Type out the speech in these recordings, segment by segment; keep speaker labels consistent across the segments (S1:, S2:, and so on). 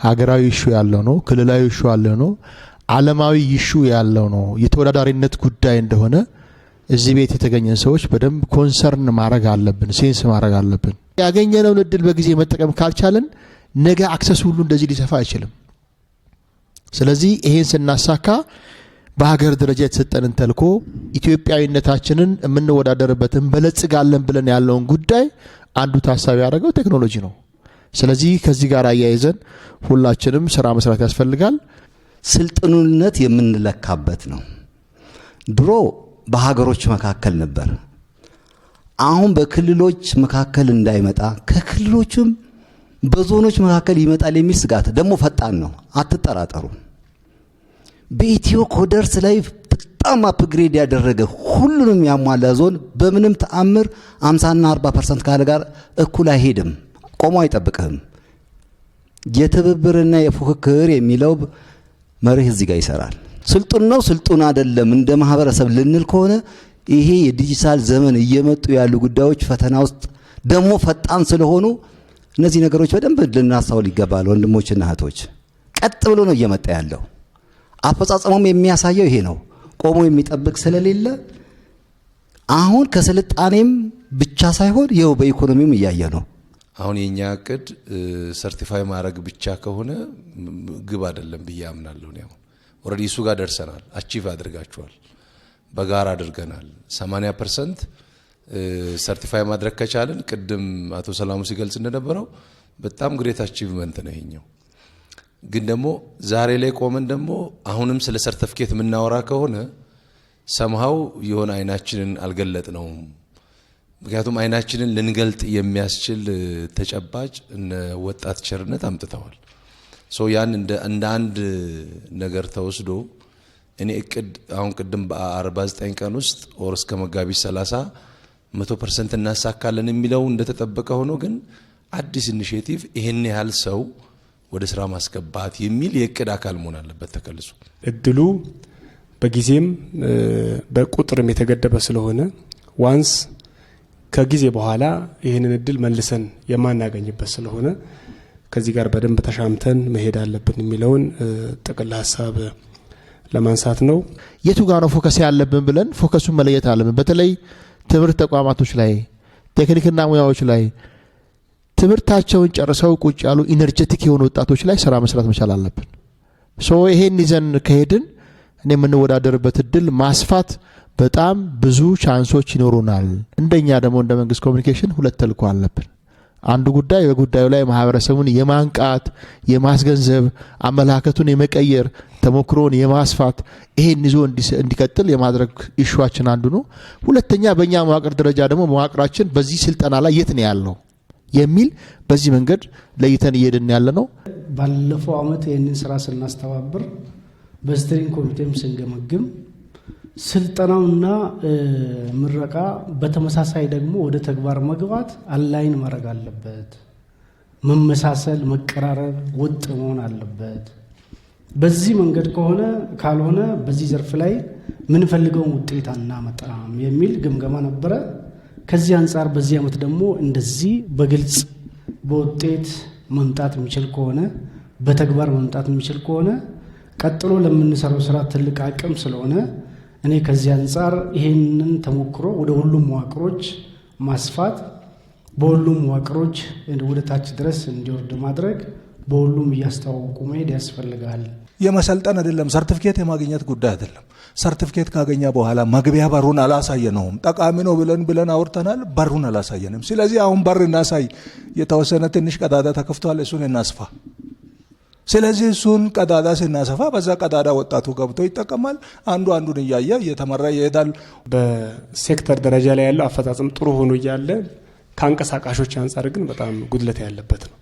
S1: ሀገራዊ ኢሹ ያለው ነው ክልላዊ ኢሹ ያለው ነው ዓለማዊ ኢሹ ያለው ነው የተወዳዳሪነት ጉዳይ እንደሆነ እዚህ ቤት የተገኘን ሰዎች በደንብ ኮንሰርን ማድረግ አለብን ሴንስ ማድረግ አለብን ያገኘነውን እድል በጊዜ መጠቀም ካልቻለን ነገ አክሰስ ሁሉ እንደዚህ ሊሰፋ አይችልም ስለዚህ ይሄን ስናሳካ በሀገር ደረጃ የተሰጠንን ተልኮ ኢትዮጵያዊነታችንን የምንወዳደርበትን በለጽጋለን ብለን ያለውን ጉዳይ አንዱ ታሳቢ ያደረገው ቴክኖሎጂ ነው ስለዚህ ከዚህ ጋር አያይዘን ሁላችንም ስራ መስራት ያስፈልጋል
S2: ስልጥኑነት የምንለካበት ነው ድሮ በሀገሮች መካከል ነበር አሁን በክልሎች መካከል እንዳይመጣ ከክልሎችም በዞኖች መካከል ይመጣል የሚል ስጋት ደግሞ ፈጣን ነው አትጠራጠሩ በኢትዮ ኮደርስ ላይ በጣም አፕግሬድ ያደረገ ሁሉንም ያሟላ ዞን በምንም ተአምር 50 እና 40% ካለ ጋር እኩል አይሄድም ቆሞ አይጠብቅህም የትብብርና የፉክክር የሚለው መርህ እዚህ ጋር ይሰራል ስልጡን ነው ስልጡን አይደለም እንደ ማህበረሰብ ልንል ከሆነ ይሄ የዲጂታል ዘመን እየመጡ ያሉ ጉዳዮች ፈተና ውስጥ ደግሞ ፈጣን ስለሆኑ እነዚህ ነገሮች በደንብ ልናስተውል ይገባል ወንድሞችና እህቶች ቀጥ ብሎ ነው እየመጣ ያለው አፈጻጸሙም የሚያሳየው ይሄ ነው ቆሞ የሚጠብቅ ስለሌለ አሁን ከስልጣኔም ብቻ ሳይሆን ይኸው በኢኮኖሚውም እያየ ነው
S3: አሁን የኛ እቅድ ሰርቲፋይ ማድረግ ብቻ ከሆነ ግብ አይደለም ብዬ አምናለሁ ነው ኦሬዲ እሱ ጋር ደርሰናል አቺቭ አድርጋችኋል በጋራ አድርገናል 80% ሰርቲፋይ ማድረግ ከቻለን ቅድም አቶ ሰላሙ ሲገልጽ እንደነበረው በጣም ግሬት አቺቭመንት ነው ይሄኛው ግን ደግሞ ዛሬ ላይ ቆመን ደግሞ አሁንም ስለ ሰርቲፊኬት ምናወራ ከሆነ ሰምሃው የሆነ አይናችንን አልገለጥነው ምክንያቱም አይናችንን ልንገልጥ የሚያስችል ተጨባጭ እነ ወጣት ቸርነት አምጥተዋል ሶ ያን እንደ አንድ ነገር ተወስዶ እኔ እቅድ አሁን ቅድም በ49 ቀን ውስጥ ኦር እስከ መጋቢት 30 100% እናሳካለን የሚለው እንደተጠበቀ ሆኖ ግን አዲስ ኢኒሺዬቲቭ ይሄን ያህል ሰው ወደ ስራ ማስገባት የሚል የእቅድ አካል መሆን አለበት ተከልሶ
S4: እድሉ በጊዜም በቁጥርም የተገደበ ስለሆነ ዋንስ ከጊዜ በኋላ ይሄንን እድል መልሰን የማናገኝበት ስለሆነ ከዚህ ጋር በደንብ ተሻምተን መሄድ አለብን የሚለውን ጥቅል ሐሳብ ለማንሳት ነው
S1: የቱ ጋር ነው ፎከስ ያለብን ብለን ፎከሱን መለየት አለብን በተለይ ትምህርት ተቋማቶች ላይ ቴክኒክና ሙያዎች ላይ ትምህርታቸውን ጨርሰው ቁጭ ያሉ ኢነርጂቲክ የሆኑ ወጣቶች ላይ ስራ መስራት መቻል አለብን ሶ ይሄን ይዘን ከሄድን እኔ የምንወዳደርበት እድል ማስፋት በጣም ብዙ ቻንሶች ይኖሩናል እንደኛ ደግሞ እንደ መንግስት ኮሙኒኬሽን ሁለት ተልዕኮ አለብን አንዱ ጉዳይ በጉዳዩ ላይ ማህበረሰቡን የማንቃት የማስገንዘብ አመለካከቱን የመቀየር ተሞክሮን የማስፋት ይሄን ይዞ እንዲቀጥል የማድረግ ኢሹአችን አንዱ ነው ሁለተኛ በእኛ መዋቅር ደረጃ ደግሞ መዋቅራችን በዚህ ስልጠና ላይ የት ነው ያለው የሚል በዚህ መንገድ ለይተን እየሄድን ያለ ነው
S5: ባለፈው አመት ይሄንን ስራ ስናስተባብር በስትሪንግ ኮሚቴም ስንገመግም ስልጠናውና ምረቃ በተመሳሳይ ደግሞ ወደ ተግባር መግባት አላይን ማድረግ አለበት መመሳሰል መቀራረብ ወጥ መሆን አለበት በዚህ መንገድ ካልሆነ በዚህ ዘርፍ ላይ ምን ፈልገው ውጤት አናመጣም የሚል ግምገማ ነበረ ከዚህ አንፃር በዚህ አመት ደግሞ እንደዚህ በግልጽ በውጤት መምጣት የሚችል ከሆነ በተግባር መምጣት የሚችል ከሆነ ቀጥሎ ለምንሰራው ስራ ትልቅ አቅም ስለሆነ እኔ ከዚህ አንፃር ይሄንን ተሞክሮ ወደ ሁሉም መዋቅሮች ማስፋት በሁሉም መዋቅሮች ወደ ታች ድረስ እንዲወርድ ማድረግ በሁሉም እያስተዋወቁ መሄድ ያስፈልጋል
S6: የመሰልጠን አይደለም ሰርቲፊኬት የማግኘት ጉዳይ አይደለም ሰርቲፊኬት ካገኘ በኋላ መግቢያ በሩን አላሳየነውም ጠቃሚ ነው ብለን አውርተናል በሩን አላሳየንም ስለዚህ አሁን በር እናሳይ የተወሰነ ትንሽ ቀዳዳ ተከፍቷል እሱን እናስፋ ስለዚህ እሱን ቀዳዳ ስናሰፋ በዛ ቀዳዳ ወጣቱ ገብቶ ይጠቀማል አንዱን እያየ እየተመራ ይሄዳል
S4: በሴክተር ደረጃ ላይ ያለው አፈጻጸም ጥሩ ሆኖ እያለ ካንቀሳቃሾች አንፃር ግን በጣም ጉድለት ያለበት ነው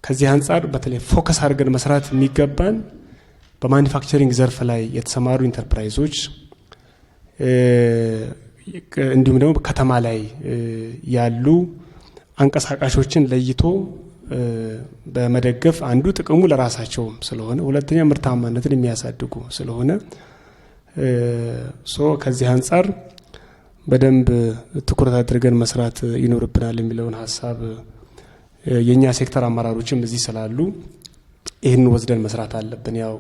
S4: ከዚህ አንፃር በተለይ ፎከስ አድርገን መስራት የሚገባን በማኒፋክቸሪንግ ዘርፍ ላይ የተሰማሩ ኢንተርፕራይዞች እንዲሁም ደግሞ ከተማ ላይ ያሉ አንቀሳቃሾችን ለይቶ በመደገፍ አንዱ ጥቅሙ ለራሳቸው ስለሆነ ሁለተኛ ምርታማነትን የሚያሳድጉ ስለሆነ ከዚህ አንፃር በደንብ ትኩረት አድርገን መስራት ይኖርብናል የሚለውን ሐሳብ የኛ ሴክተር አመራሮችም እዚህ ስላሉ ይህን ወስደን መስራት አለብን። ያው